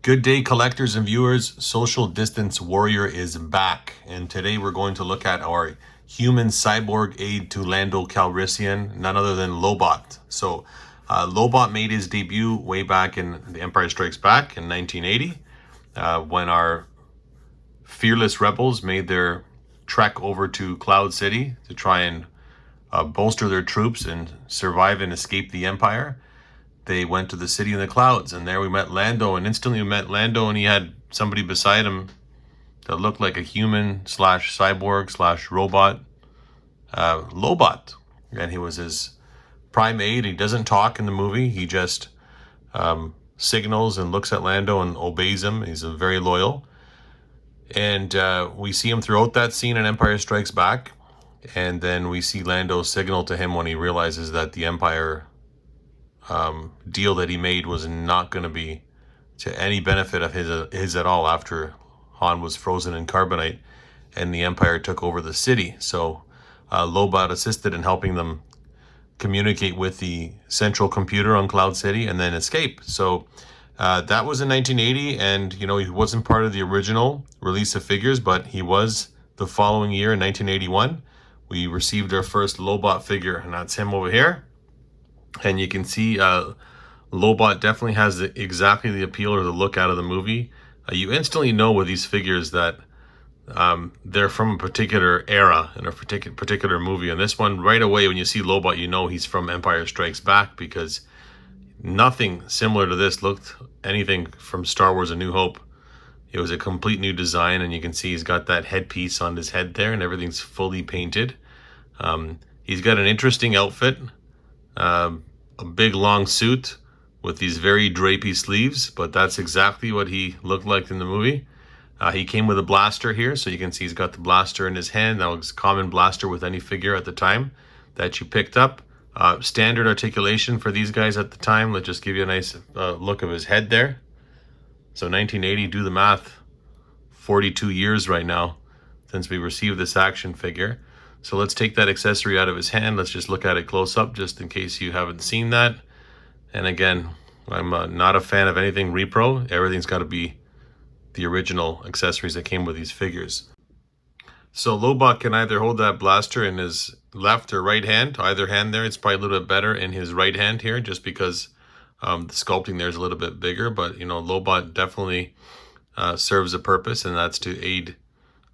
Good day, collectors and viewers. Social Distance Warrior is back, and today we're going to look at our human cyborg aide to Lando Calrissian, none other than Lobot. Lobot made his debut way back in The Empire Strikes Back in 1980, when our fearless rebels made their trek over to Cloud City to try and bolster their troops and survive and escape the Empire. They went to the city in the clouds, and there we met Lando, and instantly we met Lando, and he had somebody beside him that looked like a human slash cyborg slash robot, Lobot. And he was his prime aide. He doesn't talk in the movie. He just signals and looks at Lando and obeys him. He's very loyal. And we see him throughout that scene in Empire Strikes Back. And then we see Lando signal to him when he realizes that the Empire deal that he made was not going to be to any benefit of his at all after Han was frozen in carbonite and the Empire took over the city. So Lobot assisted in helping them communicate with the central computer on Cloud City and then escape. So that was in 1980, and he wasn't part of the original release of figures, but he was the following year in 1981. We received our first Lobot figure, and that's him over here. And you can see Lobot definitely has exactly the appeal or the look out of the movie. You instantly know with these figures that they're from a particular era in a particular movie. And this one, right away, when you see Lobot, you know he's from Empire Strikes Back, because nothing similar to this looked anything from Star Wars A New Hope. It was a complete new design, and you can see he's got that headpiece on his head there, and everything's fully painted. He's got an interesting outfit. A big long suit with these very drapey sleeves, but that's exactly what he looked like in the movie. He came with a blaster here, so you can see he's got the blaster in his hand. That was a common blaster with any figure at the time that you picked up. Standard articulation for these guys at the time. Let's just give you a nice look of his head there. So 1980, do the math, 42 years right now since we received this action figure. So let's take that accessory out of his hand. Let's just look at it close up, just in case you haven't seen that. And again, I'm not a fan of anything repro. Everything's got to be the original accessories that came with these figures. So Lobot can either hold that blaster in his left or right hand. Either hand there, it's probably a little bit better in his right hand here, just because the sculpting there is a little bit bigger. But Lobot definitely serves a purpose, and that's to aid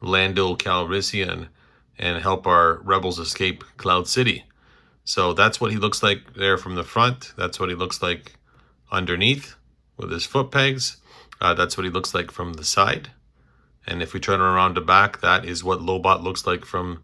Lando Calrissian and help our rebels escape Cloud City. So that's what he looks like there from the front. That's what he looks like underneath with his foot pegs. That's what he looks like from the side. And if we turn around to back, that is what Lobot looks like from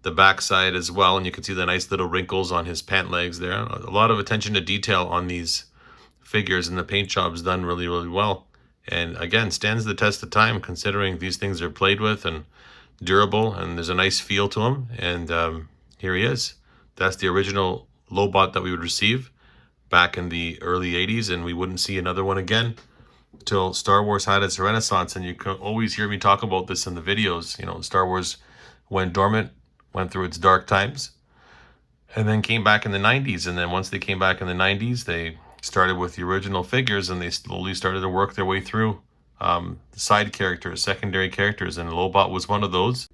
the back side as well. And you can see the nice little wrinkles on his pant legs there. A lot of attention to detail on these figures, and the paint job's done really, really well. And again, stands the test of time, considering these things are played with and durable, and there's a nice feel to him. And here he is. That's the original Lobot that we would receive back in the early 80s, and we wouldn't see another one again till Star Wars had its renaissance. And you can always hear me talk about this in the videos. Star Wars went dormant, went through its dark times, and then came back in the 90s. And then once they came back in the 90s, they started with the original figures, and they slowly started to work their way through side characters, secondary characters, and Lobot was one of those.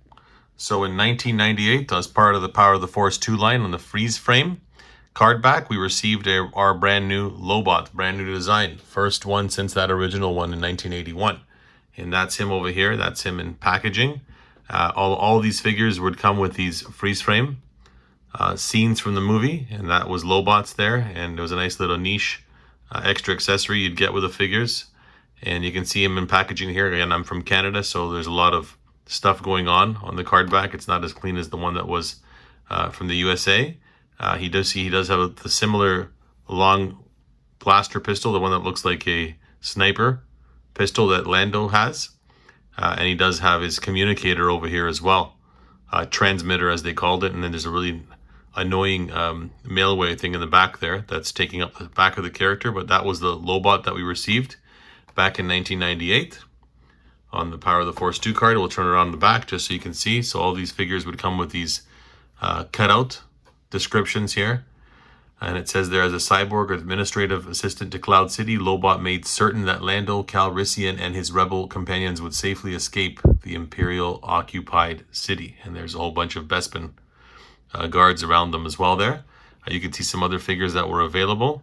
So in 1998, as part of the Power of the Force 2 line on the freeze frame card back, we received our brand new Lobot, brand new design. First one since that original one in 1981. And that's him over here. That's him in packaging. All these figures would come with these freeze frame scenes from the movie, and that was Lobot's there. And there was a nice little niche extra accessory you'd get with the figures. And you can see him in packaging here. Again, I'm from Canada, so there's a lot of stuff going on the card back. It's not as clean as the one that was from the USA. He does have the similar long blaster pistol, the one that looks like a sniper pistol that Lando has. And he does have his communicator over here as well. Transmitter, as they called it. And then there's a really annoying mailway thing in the back there that's taking up the back of the character. But that was the Lobot that we received back in 1998 on the Power of the Force 2 card. We'll turn it on the back just so you can see. So all these figures would come with these cutout descriptions here. And it says there, as a cyborg administrative assistant to Cloud City, Lobot made certain that Lando Calrissian and his rebel companions would safely escape the Imperial occupied city. And there's a whole bunch of Bespin guards around them as well there. You can see some other figures that were available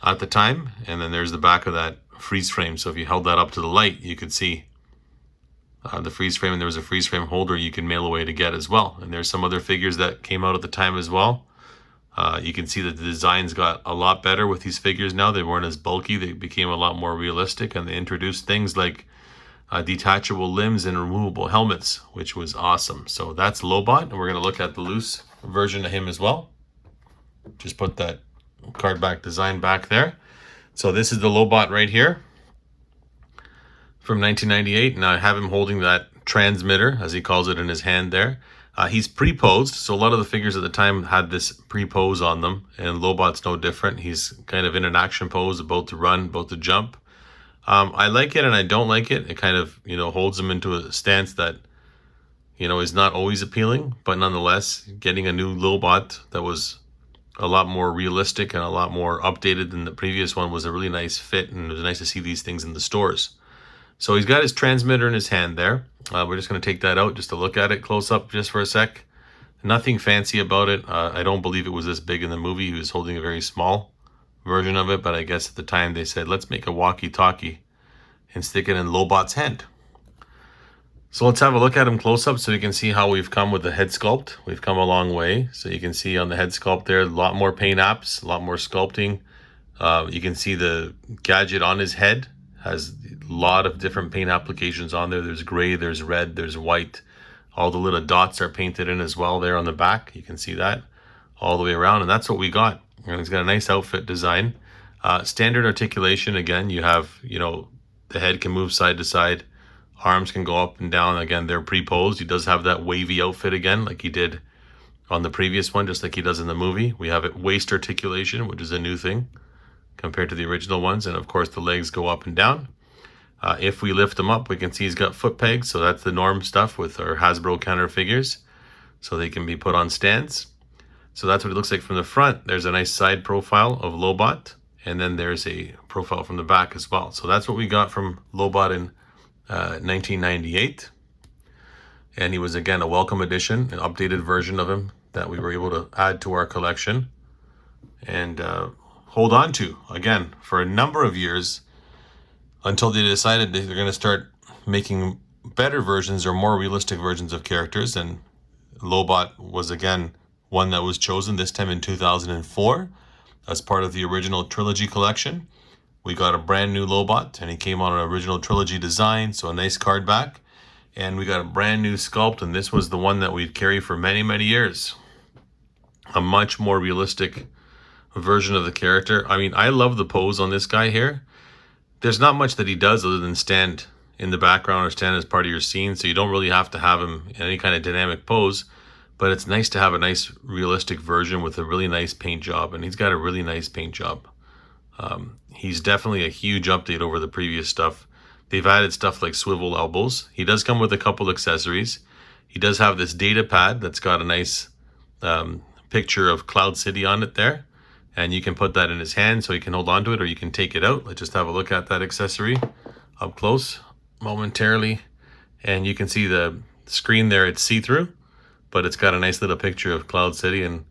at the time. And then there's the back of that freeze frame. So if you held that up to the light, you could see the freeze frame, and there was a freeze frame holder you can mail away to get as well. And there's some other figures that came out at the time as well. You can see that the designs got a lot better with these figures now. They weren't as bulky. They became a lot more realistic, and they introduced things like detachable limbs and removable helmets, which was awesome. So that's Lobot, and we're going to look at the loose version of him as well. Just put that card back design back there. So this is the Lobot right here from 1998, and I have him holding that transmitter, as he calls it, in his hand there. He's pre-posed, so a lot of the figures at the time had this pre-pose on them, and Lobot's no different. He's kind of in an action pose, about to run, about to jump. I like it and I don't like it. It kind of, holds him into a stance that, is not always appealing, but nonetheless, getting a new Lobot that was a lot more realistic and a lot more updated than the previous one was a really nice fit, and it was nice to see these things in the stores. So he's got his transmitter in his hand there. We're just going to take that out just to look at it close up just for a sec. Nothing fancy about it. I don't believe it was this big in the movie. He was holding a very small version of it, but I guess at the time they said, let's make a walkie-talkie and stick it in Lobot's hand. So let's have a look at him close up so you can see how we've come with the head sculpt. We've come a long way. So you can see on the head sculpt there, a lot more paint apps, a lot more sculpting. You can see the gadget on his head has a lot of different paint applications on there. There's gray, there's red, there's white. All the little dots are painted in as well there on the back. You can see that all the way around, and that's what we got. And he's got a nice outfit design. Standard articulation, again, you have, the head can move side to side. Arms can go up and down. Again, they're pre-posed. He does have that wavy outfit again, like he did on the previous one, just like he does in the movie. We have waist articulation, which is a new thing compared to the original ones. And of course, the legs go up and down. If we lift him up, we can see he's got foot pegs. So that's the norm stuff with our Hasbro counter figures. So they can be put on stands. So that's what it looks like from the front. There's a nice side profile of Lobot. And then there's a profile from the back as well. So that's what we got from Lobot in 1998. And he was, again, a welcome addition, an updated version of him that we were able to add to our collection and hold on to, again, for a number of years until they decided they're going to start making better versions or more realistic versions of characters. And Lobot was, again, one that was chosen this time in 2004 as part of the original Trilogy collection. We got a brand new Lobot, and he came on an original Trilogy design, so a nice card back. And we got a brand new sculpt, and this was the one that we'd carry for many, many years. A much more realistic version of the character. I mean, I love the pose on this guy here. There's not much that he does other than stand in the background or stand as part of your scene, so you don't really have to have him in any kind of dynamic pose. But it's nice to have a nice realistic version with a really nice paint job, and he's got a really nice paint job. He's definitely a huge update over the previous stuff. They've added stuff like swivel elbows. He does come with a couple accessories. He does have this data pad that's got a nice picture of Cloud City on it there. And you can put that in his hand so he can hold on to it, or you can take it out. Let's just have a look at that accessory up close momentarily. And you can see the screen there, it's see-through, but it's got a nice little picture of Cloud City and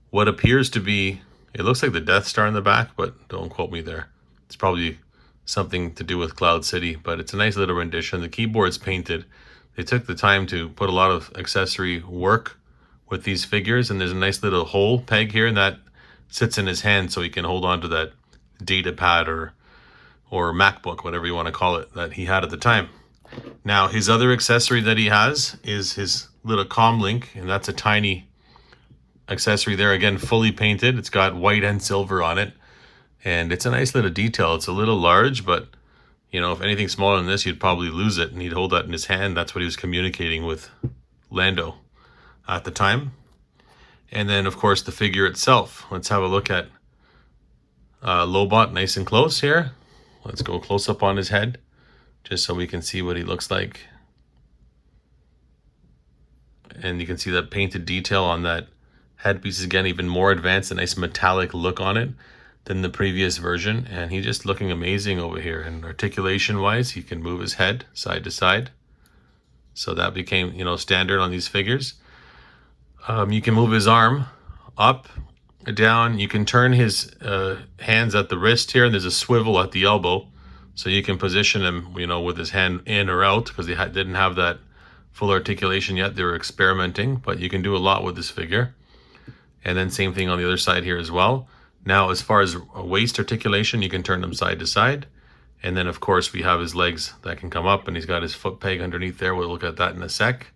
what appears to be, it looks like the Death Star in the back, but don't quote me there. It's probably something to do with Cloud City, but it's a nice little rendition. The keyboard's painted. They took the time to put a lot of accessory work with these figures, and there's a nice little hole peg here, and that sits in his hand so he can hold on to that data pad or MacBook, whatever you want to call it, that he had at the time. Now, his other accessory that he has is his little comm link, and that's a tiny accessory there, again, fully painted. It's got white and silver on it, and it's a nice little detail. It's a little large, but if anything smaller than this, you'd probably lose it, and he'd hold that in his hand. That's what he was communicating with Lando at the time. And then, of course, the figure itself. Let's have a look at Lobot nice and close here. Let's go close up on his head just so we can see what he looks like. And you can see that painted detail on that Headpiece is again even more advanced, a nice metallic look on it than the previous version. And he's just looking amazing over here. And articulation wise, he can move his head side to side. So that became, standard on these figures. You can move his arm up, down. You can turn his hands at the wrist here, and there's a swivel at the elbow. So you can position him, with his hand in or out, because they didn't have that full articulation yet. They were experimenting, but you can do a lot with this figure. And then same thing on the other side here as well. Now, as far as waist articulation, you can turn them side to side. And then, of course, we have his legs that can come up, and he's got his foot peg underneath there. We'll look at that in a sec.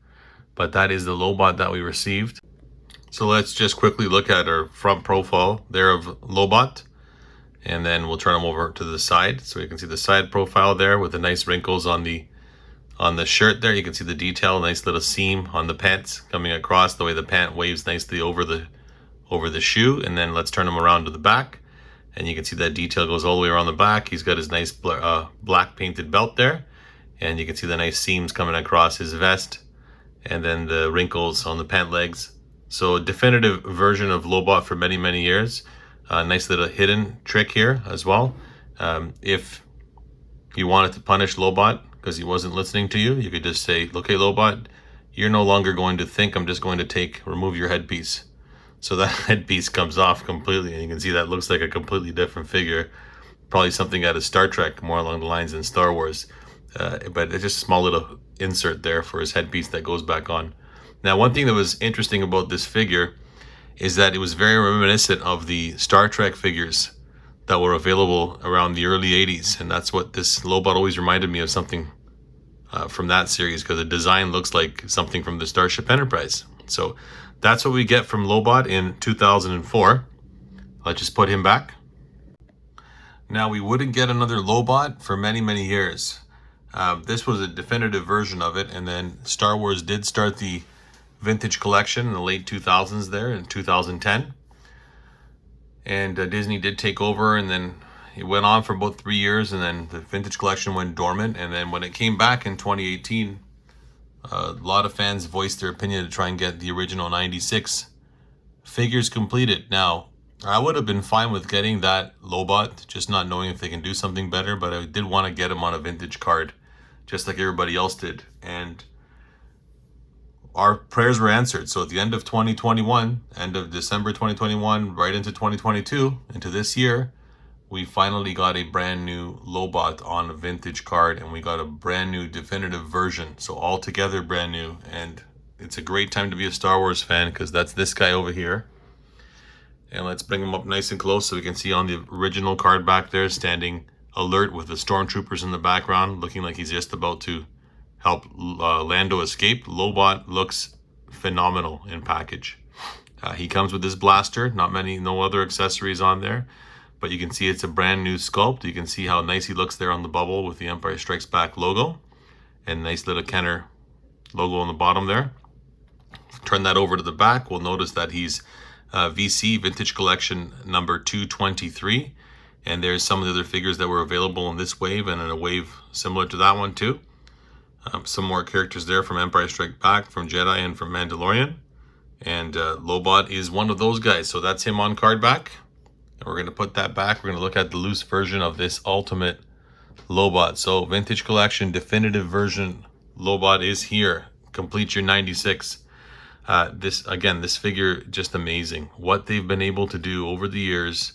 But that is the Lobot that we received. So let's just quickly look at our front profile there of Lobot. And then we'll turn him over to the side. So you can see the side profile there with the nice wrinkles on the shirt there. You can see the detail, nice little seam on the pants coming across, the way the pant waves nicely over the shoe. And then let's turn him around to the back. And you can see that detail goes all the way around the back. He's got his nice black painted belt there. And you can see the nice seams coming across his vest. And then the wrinkles on the pant legs. So a definitive version of Lobot for many, many years. Nice little hidden trick here as well. If you wanted to punish Lobot because he wasn't listening to you, you could just say, okay, Lobot, you're no longer going to think. I'm just going to remove your headpiece. So that headpiece comes off completely, and you can see that looks like a completely different figure. Probably something out of Star Trek, more along the lines than Star Wars. But it's just a small little insert there for his headpiece that goes back on. Now, one thing that was interesting about this figure is that it was very reminiscent of the Star Trek figures that were available around the early 80s. And that's what this Lobot always reminded me of, something from that series, because the design looks like something from the Starship Enterprise. So that's what we get from Lobot in 2004. Let's just put him back. Now, we wouldn't get another Lobot for many, many years. This was a definitive version of it, and then Star Wars did start the vintage collection in the late 2000s there in 2010. And Disney did take over, and then it went on for about 3 years, and then the vintage collection went dormant. And then when it came back in 2018, a lot of fans voiced their opinion to try and get the original 96 figures completed. Now, I would have been fine with getting that Lobot, just not knowing if they can do something better, but I did want to get him on a vintage card, just like everybody else did. And our prayers were answered. So at the end of 2021, end of December 2021, right into 2022, into this year, we finally got a brand new Lobot on a vintage card, and we got a brand new definitive version. So altogether brand new. And it's a great time to be a Star Wars fan, because that's this guy over here. And let's bring him up nice and close so we can see on the original card back there, standing alert with the stormtroopers in the background, looking like he's just about to help Lando escape. Lobot looks phenomenal in package. He comes with this blaster, no other accessories on there, but you can see it's a brand new sculpt. You can see how nice he looks there on the bubble with the Empire Strikes Back logo, and nice little Kenner logo on the bottom there. Turn that over to the back. We'll notice that he's VC Vintage Collection number 223, and there's some of the other figures that were available in this wave and in a wave similar to that one too. Some more characters there from Empire Strikes Back, from Jedi, and from Mandalorian. And Lobot is one of those guys. So that's him on card back. And we're going to put that back. We're going to look at the loose version of this ultimate Lobot. So Vintage Collection definitive version Lobot is here. Complete your 96. This figure, just amazing. What they've been able to do over the years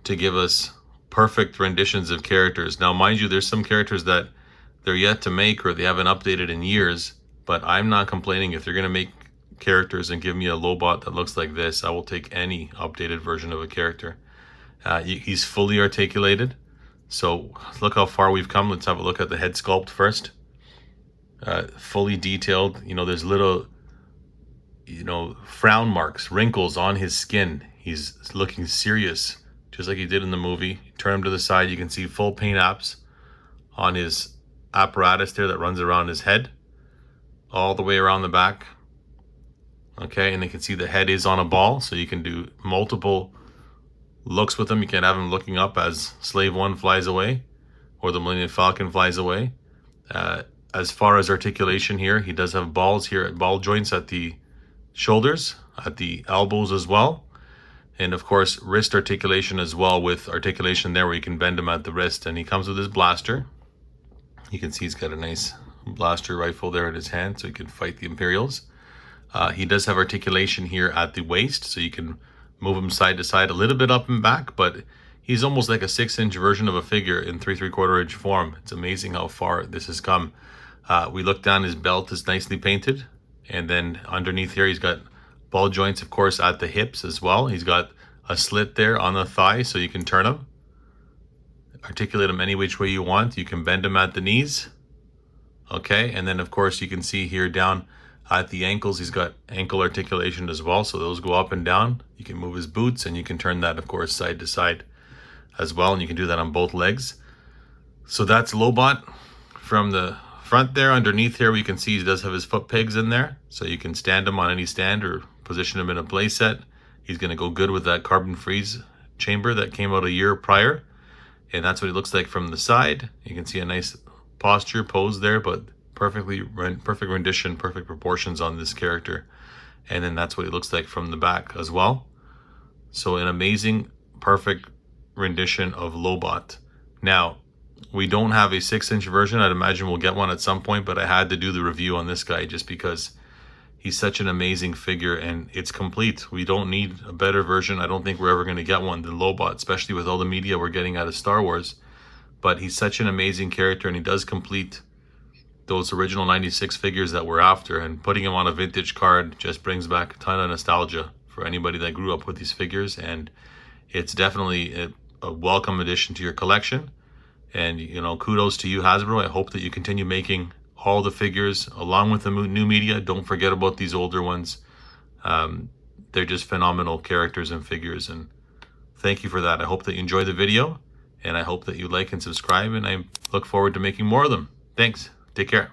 to give us perfect renditions of characters. Now, mind you, there's some characters that they're yet to make or they haven't updated in years, but I'm not complaining. If they're going to make characters and give me a Lobot that looks like this, I will take any updated version of a character. He's fully articulated. So look how far we've come. Let's have a look at the head sculpt first. Fully detailed. There's little, frown marks, wrinkles on his skin. He's looking serious, just like he did in the movie. Turn him to the side. You can see full paint apps on his apparatus there that runs around his head, all the way around the back. Okay, and you can see the head is on a ball, so you can do multiple looks with him. You can have him looking up as Slave One flies away, or the Millennium Falcon flies away. As far as articulation here, he does have balls here, ball joints at the shoulders, at the elbows as well. And of course, wrist articulation as well, with articulation there where you can bend him at the wrist. And he comes with his blaster. You can see he's got a nice blaster rifle there in his hand, so he can fight the Imperials. He does have articulation here at the waist, so you can move him side to side, a little bit up and back, but he's almost like a 6-inch version of a figure in 3¾ inch form. It's amazing how far this has come. We look down, his belt is nicely painted. And then underneath here, he's got ball joints, of course, at the hips as well. He's got a slit there on the thigh, so you can turn him. Articulate him any which way you want. You can bend him at the knees. Okay, and then of course you can see here down at the ankles, he's got ankle articulation as well. So those go up and down. You can move his boots, and you can turn that, of course, side to side as well. And you can do that on both legs. So that's Lobot from the front there. Underneath here, we can see he does have his foot pegs in there. So you can stand him on any stand or position him in a play set. He's going to go good with that carbon freeze chamber that came out a year prior. And that's what he looks like from the side. You can see a nice posture pose there, but perfect rendition, perfect proportions on this character. And then that's what he looks like from the back as well. So an amazing, perfect rendition of Lobot. Now, we don't have a 6-inch version. I'd imagine we'll get one at some point, but I had to do the review on this guy just because he's such an amazing figure and it's complete. We don't need a better version. I don't think we're ever going to get one than Lobot, especially with all the media we're getting out of Star Wars. But he's such an amazing character, and he does complete those original 96 figures that we're after. And putting him on a vintage card just brings back a ton of nostalgia for anybody that grew up with these figures. And it's definitely a welcome addition to your collection. And, you know, kudos to you, Hasbro. I hope that you continue making all the figures along with the new media. Don't forget about these older ones. They're just phenomenal characters and figures, and thank you for that. I hope that you enjoy the video, and I hope that you like and subscribe, and I look forward to making more of them. Thanks. Take care.